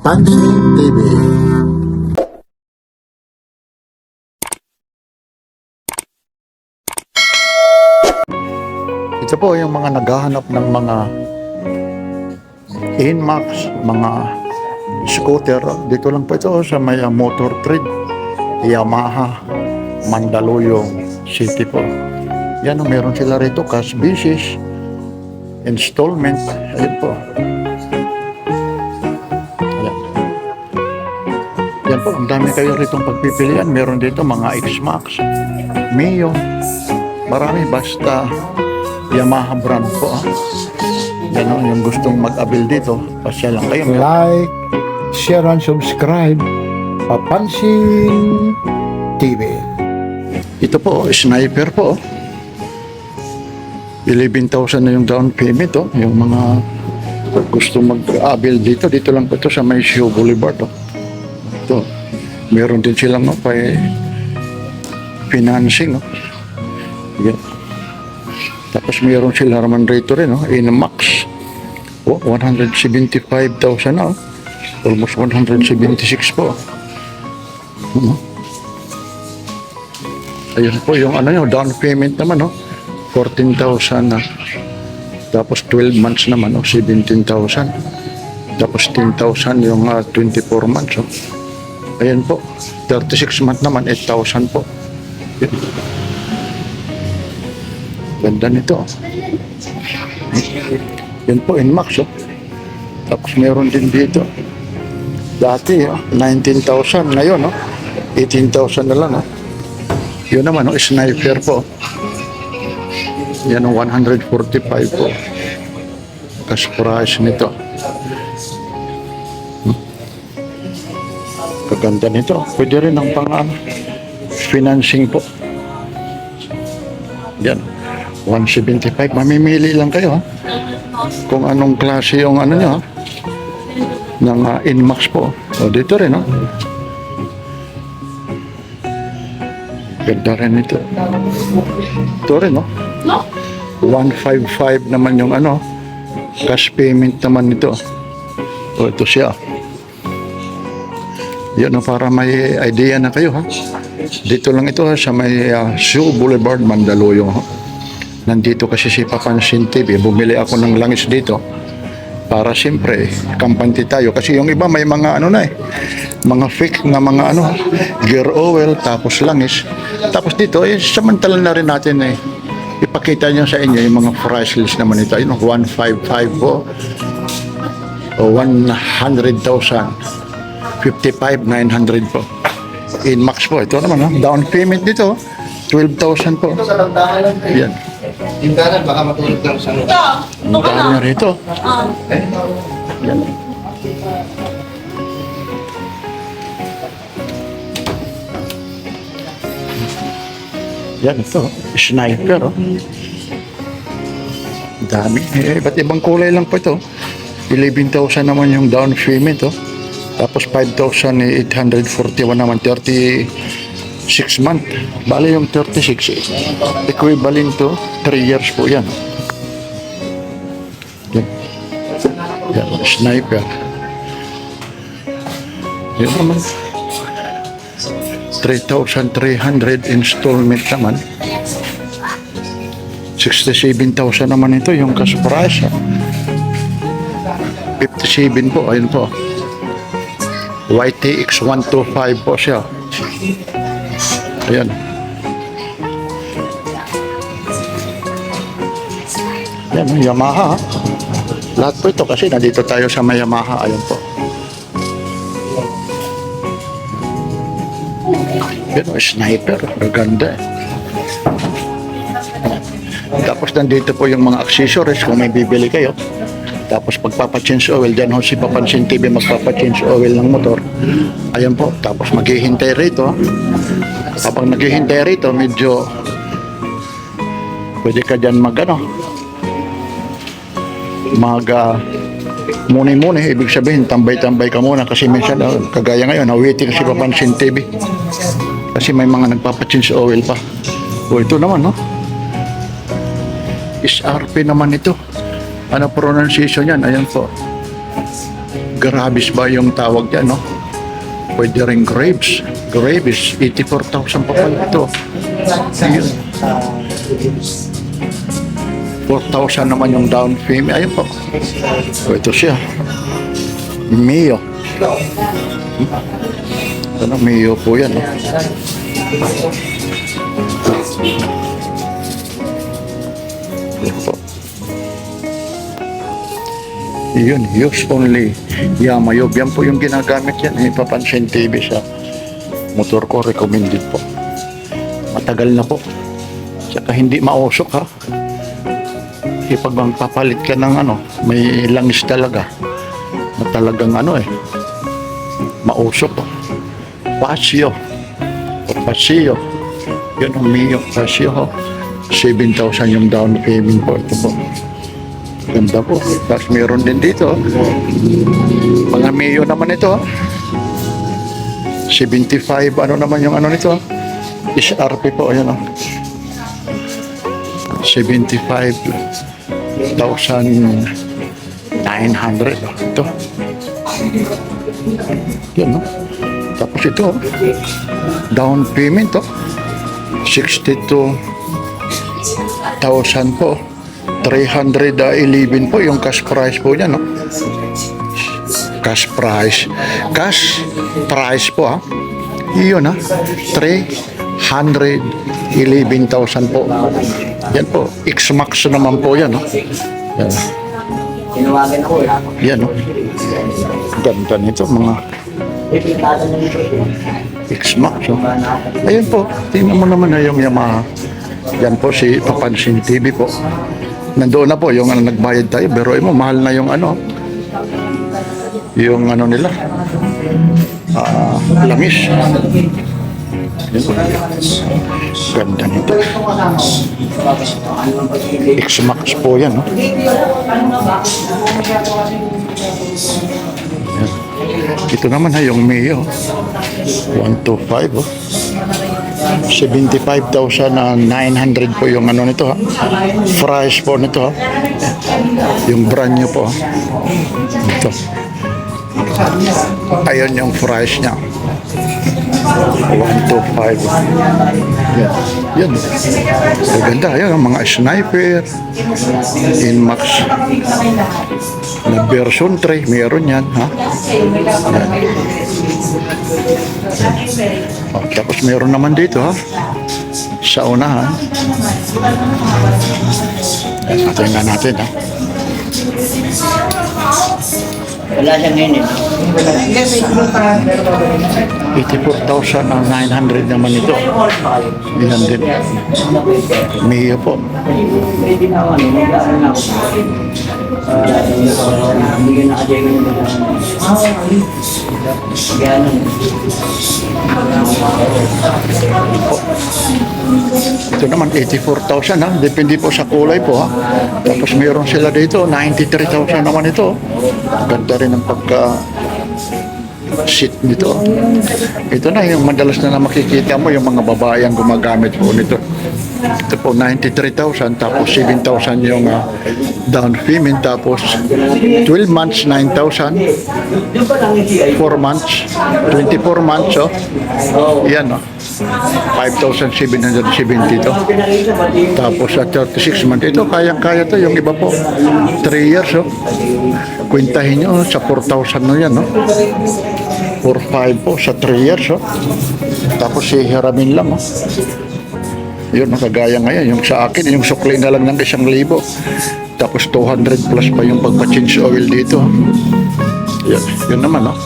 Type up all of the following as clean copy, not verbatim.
Papansin TV. Ito po yung mga naghahanap ng mga Inmax, mga scooter. Dito lang po ito sa may Motor Trade, Yamaha, Mandaluyong City po. Yan, meron sila rito, cash basis, installment. Ayun po. Yan. Yan po, ang dami kayo rito pagpipilian. Meron dito mga X-Max, Mio, marami, basta Yamaha brand po. Yan o, yung gustong mag-abil dito, pasya lang kayo. Like, share and subscribe. Papansin TV. Ito po, sniper po. 11,000 na yung down payment, oh. Yung mga gusto mag-abil dito, dito lang po ito sa may Show Boulevard, oh. Ito, meron din silang financing, oh. Yan. Tapos meron sila naman rito rin, oh, Inmax. Oh, 175,000 na, oh. Almost 176 po. Ayun po yung down payment naman, 14,000 na. Tapos 12 months naman, 17,000. Tapos 10,000 yung 24 months. Ayan po, 36 months naman, 8,000 po. Yun. Ganda nito. Yan po, Inmax. Tapos meron din dito. Dati, 19,000. Ngayon, 18,000 na lang. Yun naman, sniper po. Yan, 145 po. Cash price nito. Kaganda nito. Pwede rin ang financing po. Yan. 175. Mamimili lang kayo, kung anong klase yung nyo, ng Inmax po. O, dito rin, Ganda rin ito. Ito rin, 155 naman yung cash payment naman nito. O, ito siya. Yan, para may idea na kayo, Dito lang ito, sa may Show Boulevard, Mandaluyong. Nandito kasi si Papansin TV. Bumili ako ng langis dito para siyempre kampante tayo. Kasi yung iba may mga mga fake na mga gear oil, tapos langis. Tapos dito, samantalan na rin natin ipakita nyo sa inyo yung mga price list naman ito. 155 po, o 100,000, 55,900 po. Inmax po. Ito naman, down payment dito, 12,000 po. Yan. Tindahan, baka matulog lang sa loob. Ang dami na rito. Yan. Yan, ito. Sniper, Dami. Iba't ibang kulay lang po ito. 11,000 naman yung down payment, Tapos 5,841 naman, 36 month. Bale yung 36, equivalent to 3 years po yan. Yan. Yan, sniper. Yan naman. 3,300 installment naman. 67,000 naman ito yung cash price. 57 po, ayun po. YTX 125 po siya. Ayan. Yan, Yamaha. Lahat po ito kasi nandito tayo sa may Yamaha. Ayan po. Yan, sniper. Ganda. Tapos nandito po yung mga accessories kung may bibili kayo. Tapos pagpapa-change oil, dyan si Papansin TV magpapa-change oil ng motor. Ayan po. Tapos maghihintay rito. Kapag naghihintay rito, medyo pwede ka dyan muni-muni. Ibig sabihin, tambay-tambay ka muna kasi minsan, kagaya ngayon, waiting si Papansin TV. Kasi may mga nagpapa-change oil pa. O ito naman, SRP naman ito. Ano pronunciation yan? Ayan po. Gravis ba yung tawag yan, no? Pwede rin Graves. Graves, 84,000 pa pala ito. Ayun. 4,000 naman yung down payment. Ayun po. So, ito siya. Mio. Ano, Mio po yan. No? Ayun po. Yun, use only Yamayog. Yan po yung ginagamit yan. Papansin TV sa motor ko, recommended po. Matagal na po. Tsaka hindi mausok ha. Kasi pag magpapalit ka ng ano, may langis talaga. Na talagang ano mausok po. Pasio. O Pasio. Yun ang Mio. Pasio ho. 7,000 yung down payment po. Ito po. Ganda po. Tapos meron din dito. Mga Mio naman ito. 75. Ano naman yung ano nito? SRP po. Ayan o. 75,900. Ito. Yan no. Tapos ito. Down payment to. 62,000 po. 311 po yung cash price po niya, no? Cash price. Cash price po, ha? Iyon, ha? 311,000 po. Yan po. X-Max naman po yan, no? Yan. Yan, no? Ganda nito, mga X-Max, no? Ayan po. Tingnan mo naman na yung Yamaha. Yan po si Papansin TV po. Nandoon na po yung ano, nagbayad tayo, pero mo mahal na yung ano nila langis. Ganda nito. X-Max po yan, no? Yan. Ito naman yung Mio 125 oh. 75,900 po yung ano nito ha. Price po nito ha. Yung brand new po ha. Ito. Ayun yung price niya. 125. Yan. Yan. Maganda. Yan ang mga sniper. Inmax. Na version 3. Meron yan ha. Yan. Oh, tapos meron naman dito ha. Sa unahan. Tingnan natin ha. Wala siya ngayon eh. 84,900 naman ito. Yan din. Mio po. May ginawa no, mag-aaral na ako. Bigyan na ka-Jay ko yung Ito naman 84,000 ha. Depende po sa kulay po ha. Tapos meron sila dito 93,000 naman ito. Ganda rin ang pagka seat nito. Ito na yung madalas na makikita mo yung mga babae ang gumagamit po nito. Ito po 93,000 tapos 7,000 yung down payment tapos 12 months 9,000 4 months 24 months oh. Yan oh. 5,770 to. Tapos sa 36 months ito kayang-kaya to yung iba po 3 years oh. Kwentahin nyo sa 4,000 no yan no. 4,500 po sa 3 years oh. Tapos hihiramin lang oh. Yun, nakagaya ngayon. Yung sa akin, yung sukli na lang ng 1,000. Tapos 200 plus pa yung pagpa-change oil dito. Yun naman, no?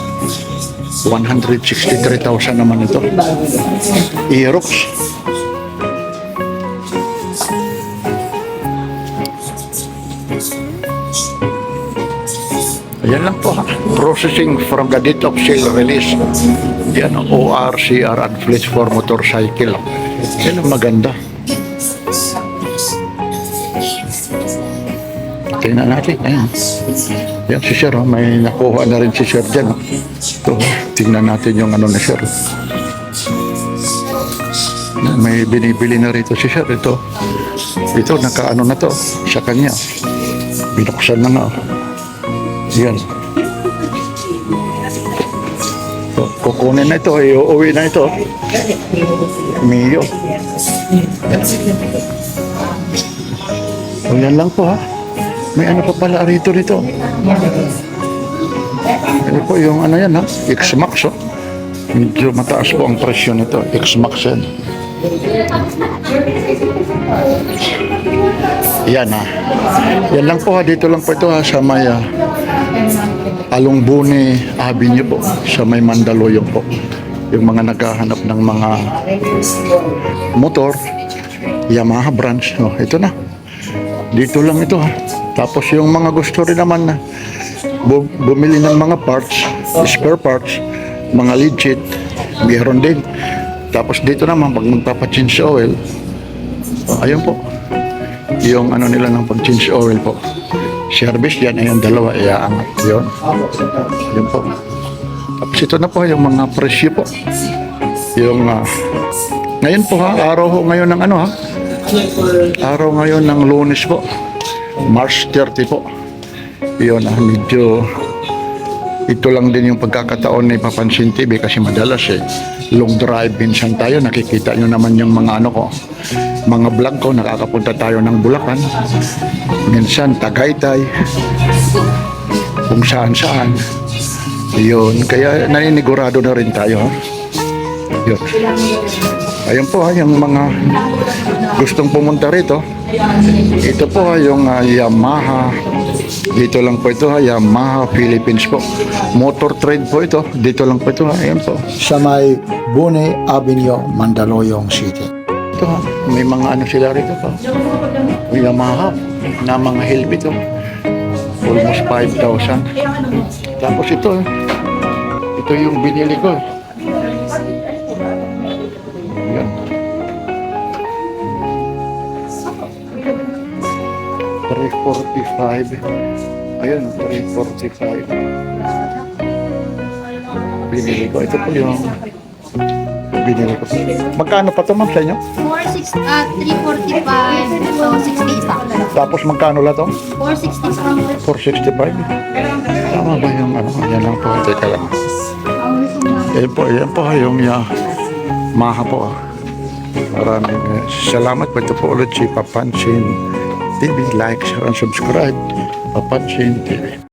163,000 naman ito. Aerox. Yan lang po ha. Processing from the date of sale release. Yan, ORCR and fleet for motorcycle. Yan ang maganda. Tingnan natin. Ayan. Yan si Sir. May nakuha na rin si Sir dyan. Ito, tingnan natin yung ano ni Sir. May binibili na rito si Sir. Ito, nakaano na to sa kanya. Binuksan na nga. Yan. kukunin na ito, iuwi na ito. Mio. O yan lang po ha. May ano pa pala rito nito. Ano po yung ano yan ha? X-Max oh. Medyo mataas po ang presyo nito. X-Max yan. Yan ha. Yan lang po ha. Dito lang po ito ha. Sa may Alongbuni Avenue po. Sa may Mandaluyong po. Yung mga naghahanap ng mga motor. Yamaha branch. Oh, ito na. Dito lang ito ha. Tapos yung mga gusto rin naman na bumili ng mga parts, spare parts, mga legit, meron din. Tapos dito naman, pag magpapa-change oil, ayun po, yung ano nila ng pag-change oil po. Service yan, ayun dalawa, iaangat yun. Ayun po. Tapos ito na po, yung mga presyo po. Yung, ngayon po ha, araw ho ngayon ng ano ha, araw ngayon ng Lunes po, March 30 po. Yun medyo ito lang din yung pagkakataon ni Papansin TV kasi madalas long drive minsan tayo, nakikita nyo naman yung mga ano ko, mga vlog ko, nakakapunta tayo ng Bulacan, minsan Tagaytay, kung saan saan. Yun, kaya naninigurado na rin tayo ha? Yun. Ayun po ha, yung mga gustong pumunta rito. Ito po ha, yung Yamaha. Dito lang po ito ha, Yamaha Philippines po. Motor trade po ito. Dito lang po ito ha, ayun po. Sa may Bune Avenue, Mandaluyong City. Ito ha, may mga ano sila rito pa. Yamaha na mga helmet oh. Almost 5,000. Tapos ito ito yung binili ko. Yan. 345. Ayun, 345. Binili ko. Ito po yung binili ko. Magkano pa ito ma'am sa inyo? 345 to 60 isa. Tapos magkano lang ito? 460 465. Tama ba yung ano? Yan lang po. Teka lang. Yan po yung Yamaha po. Maraming salamat po. Ito po ulit si Papansin TV. Like, share, and subscribe. Papansin TV.